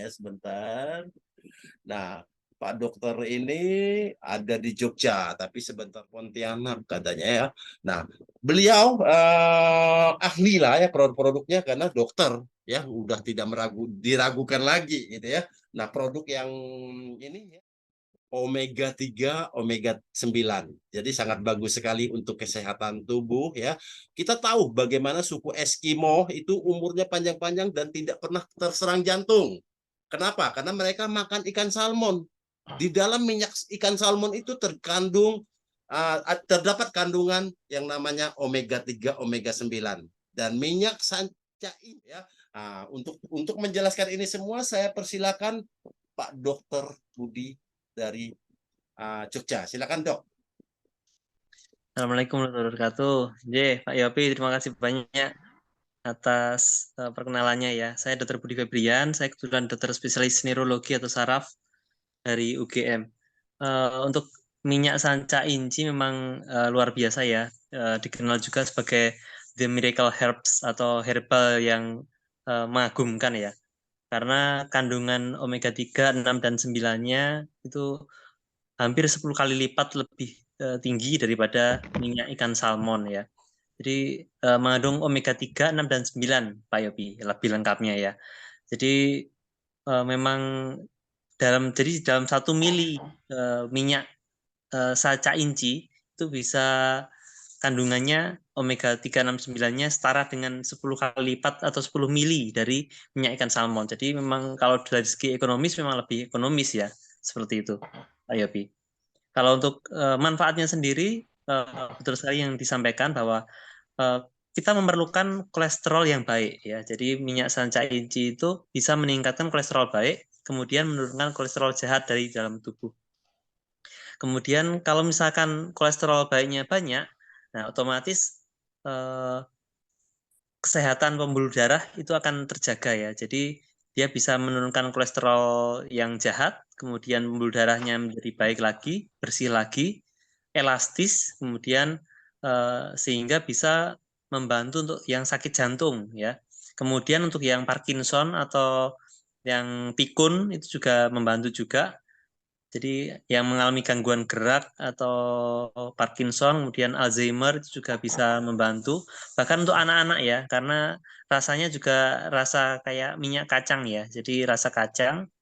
ya sebentar. Nah, Pak Dokter ini ada di Jogja, tapi sebentar Pontianak katanya ya. Nah, beliau ahli lah ya produk-produknya karena dokter ya, udah tidak diragukan lagi gitu ya. Nah, produk yang ini ya, omega 3, omega 9. Jadi sangat bagus sekali untuk kesehatan tubuh ya. Kita tahu bagaimana suku Eskimo itu umurnya panjang-panjang dan tidak pernah terserang jantung. Kenapa? Karena mereka makan ikan salmon. Di dalam minyak ikan salmon itu terdapat kandungan yang namanya omega 3, omega 9 dan minyak sanca ini ya. Untuk menjelaskan ini semua saya persilakan Pak Dokter Budi dari Jogja. Silakan Dok. Assalamualaikum warahmatullahi wabarakatuh. Pak Yopi, terima kasih banyak atas perkenalannya ya. Saya Dr. Budi Febrian, saya kebetulan dokter spesialis neurologi atau saraf dari UGM. Untuk minyak sanca inci memang luar biasa ya. Dikenal juga sebagai the miracle herbs atau herbal yang mengagumkan ya. Karena kandungan omega 3, 6, dan 9-nya itu hampir 10 kali lipat lebih tinggi daripada minyak ikan salmon ya. Jadi mengandung omega 3, 6, dan 9, Pak Yopi, lebih lengkapnya ya. Jadi memang dalam 1 mili minyak saca inci itu bisa kandungannya omega 3, 6, 9-nya setara dengan 10 kali lipat atau 10 mili dari minyak ikan salmon. Jadi memang kalau dari segi ekonomis memang lebih ekonomis ya, seperti itu, Pak Yopi. Kalau untuk manfaatnya sendiri, betul sekali yang disampaikan bahwa uh, kita memerlukan kolesterol yang baik ya. Jadi minyak sanca inci itu bisa meningkatkan kolesterol baik, kemudian menurunkan kolesterol jahat dari dalam tubuh. Kemudian kalau misalkan kolesterol baiknya banyak, nah otomatis uh, kesehatan pembuluh darah itu akan terjaga ya. Jadi dia bisa menurunkan kolesterol yang jahat, kemudian pembuluh darahnya menjadi baik lagi, bersih lagi, elastis, kemudian sehingga bisa membantu untuk yang sakit jantung ya. Kemudian untuk yang Parkinson atau yang pikun itu juga membantu juga. Jadi yang mengalami gangguan gerak atau Parkinson, kemudian Alzheimer itu juga bisa membantu. Bahkan untuk anak-anak ya, karena rasanya juga rasa kayak minyak kacang ya. Jadi rasa kacang.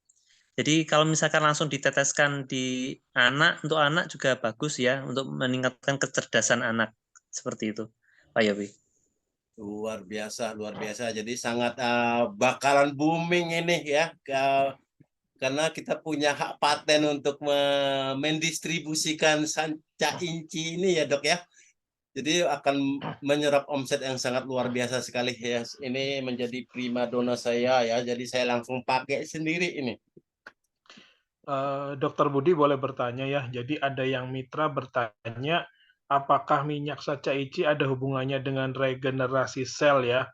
Jadi kalau misalkan langsung diteteskan di anak, untuk anak juga bagus ya, untuk meningkatkan kecerdasan anak. Seperti itu, Pak Yobi. Luar biasa, luar biasa. Jadi sangat bakalan booming ini ya. Karena kita punya hak paten untuk mendistribusikan sanca inci ini ya Dok ya. Jadi akan menyerap omset yang sangat luar biasa sekali ya. Ini menjadi primadona saya ya. Jadi saya langsung pakai sendiri ini. Dokter Budi boleh bertanya ya. Jadi ada yang mitra bertanya, apakah minyak saca ici ada hubungannya dengan regenerasi sel ya?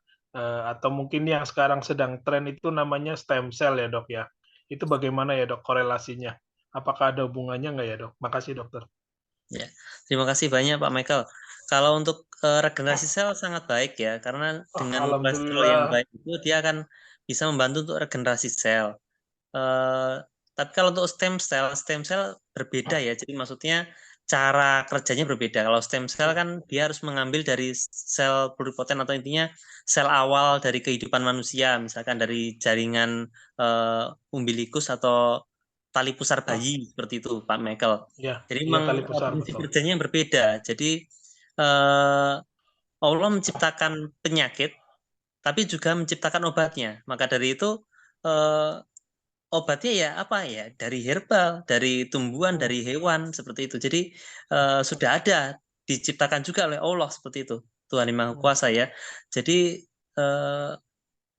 Atau mungkin yang sekarang sedang tren itu namanya stem cell ya dok ya? Itu bagaimana ya dok korelasinya? Apakah ada hubungannya nggak ya dok? Makasih dokter. Ya, terima kasih banyak Pak Michael. Kalau untuk regenerasi sel sangat baik ya, karena Oh, dengan kolesterol yang alhamdulillah. baik itu dia akan bisa membantu untuk regenerasi sel. Eh, tapi kalau untuk stem cell berbeda ya. Jadi maksudnya cara kerjanya berbeda. Kalau stem cell kan dia harus mengambil dari sel pluripoten atau intinya sel awal dari kehidupan manusia, misalkan dari jaringan umbilikus atau tali pusar bayi seperti itu, Pak Michael. Ya, Jadi iya memang tali pusar prinsip betul. kerjanya yang berbeda. Jadi eh, Allah menciptakan penyakit, tapi juga menciptakan obatnya. Maka dari itu eh, obatnya ya apa ya dari herbal, dari tumbuhan, dari hewan seperti itu. Jadi sudah ada diciptakan juga oleh Allah seperti itu. Tuhan Yang Maha Kuasa ya. Jadi eh,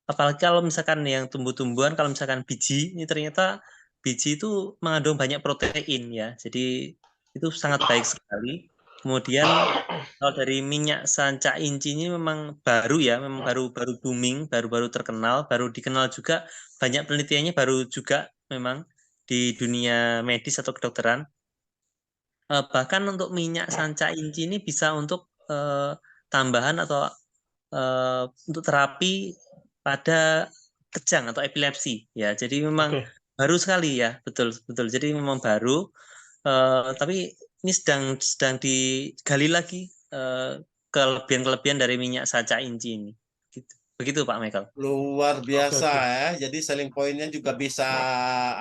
apalagi kalau misalkan yang tumbuh-tumbuhan, kalau misalkan biji ini ternyata biji itu mengandung banyak protein ya. Jadi itu sangat baik sekali. Kemudian kalau dari minyak sanca inci ini memang baru ya, memang baru booming, baru-baru terkenal, baru dikenal juga banyak penelitiannya baru juga memang di dunia medis atau kedokteran. Bahkan untuk minyak sanca inci ini bisa untuk tambahan atau untuk terapi pada kejang atau epilepsi ya. Jadi memang Oke. baru sekali ya, betul betul. Jadi memang baru, tapi ini sedang digali lagi kelebihan-kelebihan dari minyak saca inci ini. Gitu. Begitu Pak Michael. Luar Oke, biasa oke. ya. Jadi selling point-nya juga bisa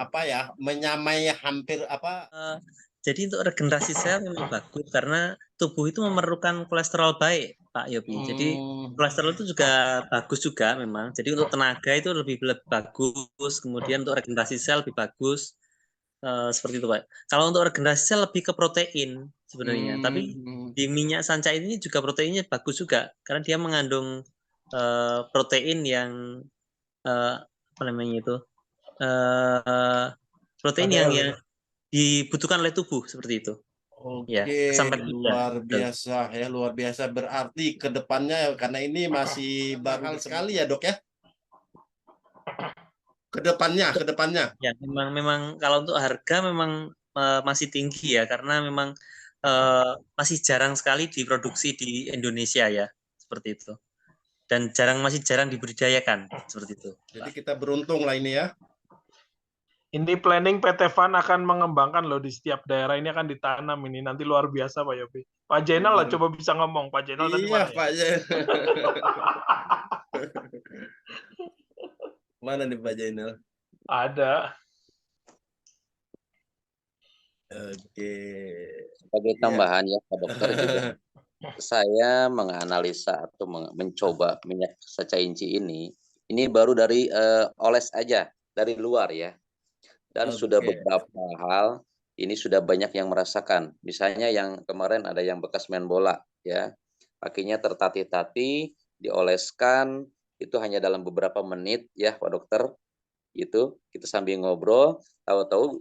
apa ya, menyamai hampir apa. Jadi untuk regenerasi sel memang bagus karena tubuh itu memerlukan kolesterol baik, Pak Yopi. Jadi kolesterol itu juga bagus juga memang. Jadi untuk tenaga itu lebih bagus, kemudian untuk regenerasi sel lebih bagus. Seperti itu, Pak. Kalau untuk regenerasi sel lebih ke protein sebenarnya. Tapi di minyak sanca ini juga proteinnya bagus juga karena dia mengandung protein yang apa namanya itu? Protein yang HDL itu. dibutuhkan oleh tubuh seperti itu. Ya, Oke, sampai tiga. luar biasa ya, luar biasa. Berarti ke depannya karena ini masih bakal sekali ya, Dok ya. Ke depannya. Ya, memang kalau untuk harga memang masih tinggi ya karena memang masih jarang sekali diproduksi di Indonesia ya, seperti itu. Dan masih jarang dibudidayakan seperti itu. Jadi kita beruntung lah ini ya. Ini planning PT FAN akan mengembangkan loh di setiap daerah ini akan ditanam ini nanti luar biasa Pak Yopi. Pak Jainal lah coba bisa ngomong. Pak Jainal tadi Iya, mana ya? Pak Jainal. Mana nih Pak Jainal? Ada. Oke. Sebagai Iya. tambahan ya Pak Dokter juga saya menganalisa atau mencoba minyak saca inci ini baru dari oles aja dari luar ya. Dan sudah Oke. beberapa hal ini sudah banyak yang merasakan. Misalnya yang kemarin ada yang bekas main bola ya. Kakinya tertatih-tatih, dioleskan itu hanya dalam beberapa menit ya Pak Dokter. Itu kita sambil ngobrol, tahu-tahu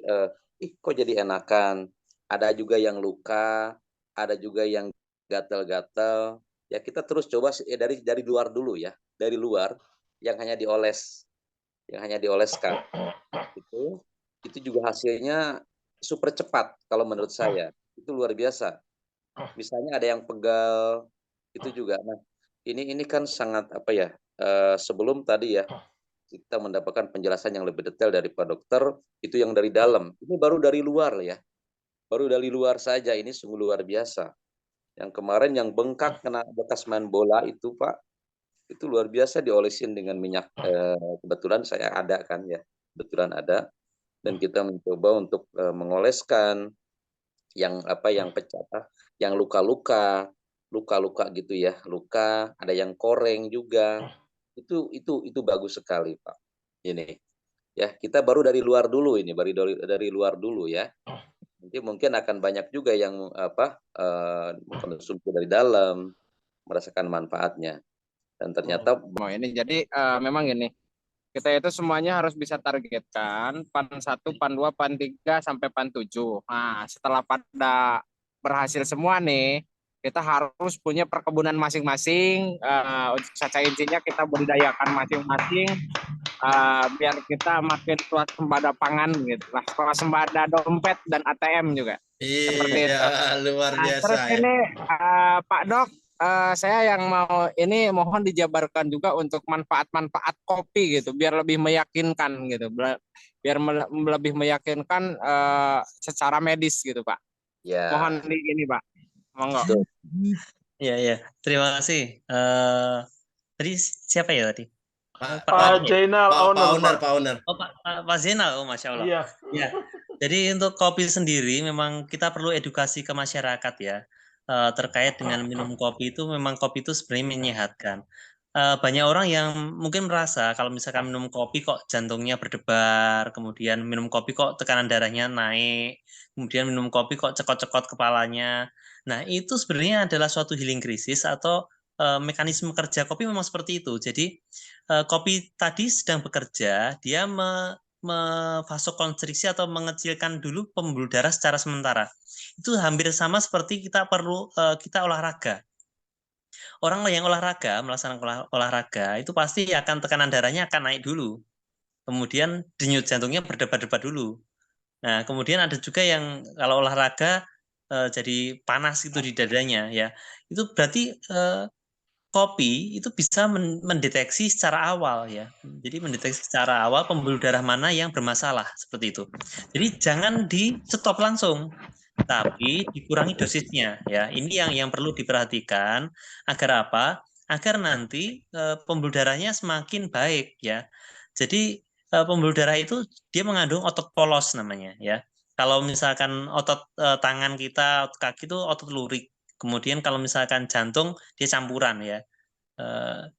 kok jadi enakan. Ada juga yang luka, ada juga yang gatal-gatal. Ya kita terus coba dari luar dulu ya, dari luar yang hanya dioles, yang hanya dioleskan. Itu juga hasilnya super cepat kalau menurut saya. Itu luar biasa. Misalnya ada yang pegal, itu juga. Nah, ini kan sangat apa ya? Sebelum tadi ya kita mendapatkan penjelasan yang lebih detail dari Pak Dokter, itu yang dari dalam. Ini baru dari luar ya. Baru dari luar saja ini sungguh luar biasa. Yang kemarin yang bengkak kena bekas main bola itu Pak, itu luar biasa diolesin dengan minyak. Kebetulan saya ada kan ya, kebetulan ada. Dan kita mencoba untuk mengoleskan yang pecah, yang luka-luka gitu ya, luka, ada yang koreng juga. Itu bagus sekali Pak. Ini ya kita baru dari luar dulu ini, baru dari luar dulu ya. Nanti mungkin akan banyak juga yang mengkonsumsi dari dalam, merasakan manfaatnya. Dan ternyata ini jadi memang gini, kita itu semuanya harus bisa targetkan PAN 1, PAN 2, PAN 3 sampai PAN 7. Nah, setelah pada berhasil semua nih, kita harus punya perkebunan masing-masing. Untuk saca incinya kita budidayakan masing-masing biar kita makin swasembada pangan gitu lah, swasembada dompet dan ATM juga. Seperti itu. Iya, luar biasa terus ya. ini Pak Dok, saya yang mau ini mohon dijabarkan juga untuk manfaat-manfaat kopi gitu, biar lebih meyakinkan gitu, biar lebih meyakinkan secara medis gitu Pak. ya. Mohon di ini Pak, monggo. Iya. Terima kasih. Tadi siapa ya tadi? Pak Jainal, owner. Pak owner. Oh, Pak Zainal, oh Masya Allah. Iya. Ya. Jadi untuk kopi sendiri memang kita perlu edukasi ke masyarakat ya. Terkait dengan minum kopi itu memang kopi itu sebenarnya menyehatkan. Banyak orang yang mungkin merasa kalau misalkan minum kopi kok jantungnya berdebar, kemudian minum kopi kok tekanan darahnya naik, kemudian minum kopi kok cekot-cekot kepalanya. Nah, itu sebenarnya adalah suatu healing krisis atau mekanisme kerja kopi memang seperti itu. Jadi kopi tadi sedang bekerja, dia vasokonstriksi atau mengecilkan dulu pembuluh darah secara sementara. Itu hampir sama seperti kita olahraga. Orang yang melaksanakan olahraga itu pasti akan tekanan darahnya akan naik dulu. Kemudian denyut jantungnya berdebar-debar dulu. Nah, kemudian ada juga yang kalau olahraga jadi panas itu di dadanya ya. Itu berarti kopi itu bisa mendeteksi secara awal ya. Jadi mendeteksi secara awal pembuluh darah mana yang bermasalah seperti itu. Jadi jangan di stop langsung, tapi dikurangi dosisnya ya. Ini yang perlu diperhatikan agar apa? Agar nanti pembuluh darahnya semakin baik ya. Jadi pembuluh darah itu dia mengandung otot polos namanya ya. Kalau misalkan otot tangan kita, otot kaki itu otot lurik. Kemudian kalau misalkan jantung dia campuran ya.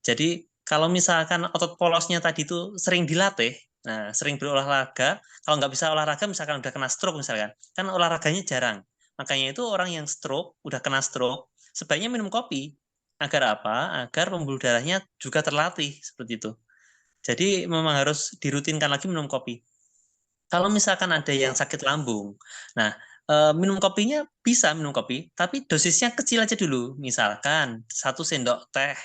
Jadi kalau misalkan otot polosnya tadi itu sering dilatih, nah sering berolahraga, kalau nggak bisa olahraga misalkan udah kena stroke misalkan, kan olahraganya jarang. Makanya itu orang yang stroke, udah kena stroke, sebaiknya minum kopi. Agar apa? Agar pembuluh darahnya juga terlatih seperti itu. Jadi memang harus dirutinkan lagi minum kopi. Kalau misalkan ada yang sakit lambung, nah minum kopinya bisa minum kopi, tapi dosisnya kecil aja dulu. Misalkan 1 sendok teh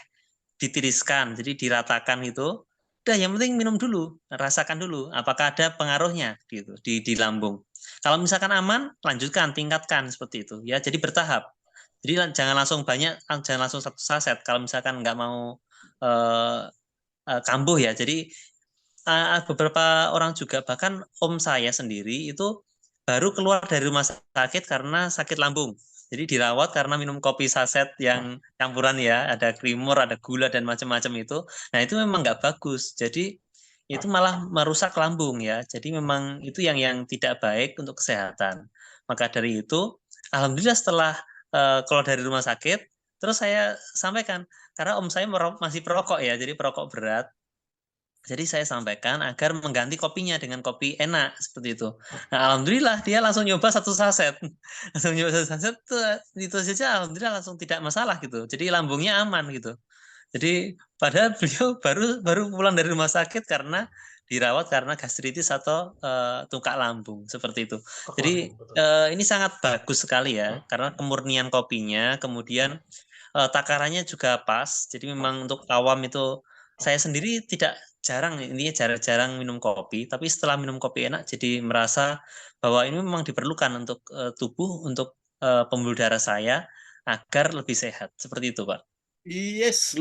ditiriskan, jadi diratakan itu. Udah, yang penting minum dulu, rasakan dulu apakah ada pengaruhnya gitu di lambung. Kalau misalkan aman, lanjutkan, tingkatkan seperti itu ya. Jadi bertahap. Jadi jangan langsung banyak, jangan langsung 1 saset. Kalau misalkan nggak mau kambuh ya. Jadi beberapa orang juga, bahkan om saya sendiri itu baru keluar dari rumah sakit karena sakit lambung. Jadi dirawat karena minum kopi saset yang campuran ya, ada krimor, ada gula dan macam-macam itu. Nah itu memang nggak bagus. Jadi itu malah merusak lambung ya. Jadi memang itu yang tidak baik untuk kesehatan. Maka dari itu, alhamdulillah setelah keluar dari rumah sakit, terus saya sampaikan karena om saya masih perokok ya, jadi perokok berat. Jadi saya sampaikan agar mengganti kopinya dengan kopi enak seperti itu. Nah, alhamdulillah dia langsung nyoba 1 saset. Langsung nyoba 1 saset itu saja alhamdulillah langsung tidak masalah gitu. Jadi lambungnya aman gitu. Jadi padahal beliau baru pulang dari rumah sakit karena dirawat karena gastritis atau tungkak lambung seperti itu. Jadi ini sangat bagus sekali ya karena kemurnian kopinya, kemudian takarannya juga pas. Jadi memang untuk awam itu saya sendiri tidak jarang, ini jarang-jarang minum kopi, tapi setelah minum kopi enak jadi merasa bahwa ini memang diperlukan untuk tubuh, untuk pembuluh darah saya agar lebih sehat. Seperti itu, Pak. Yes,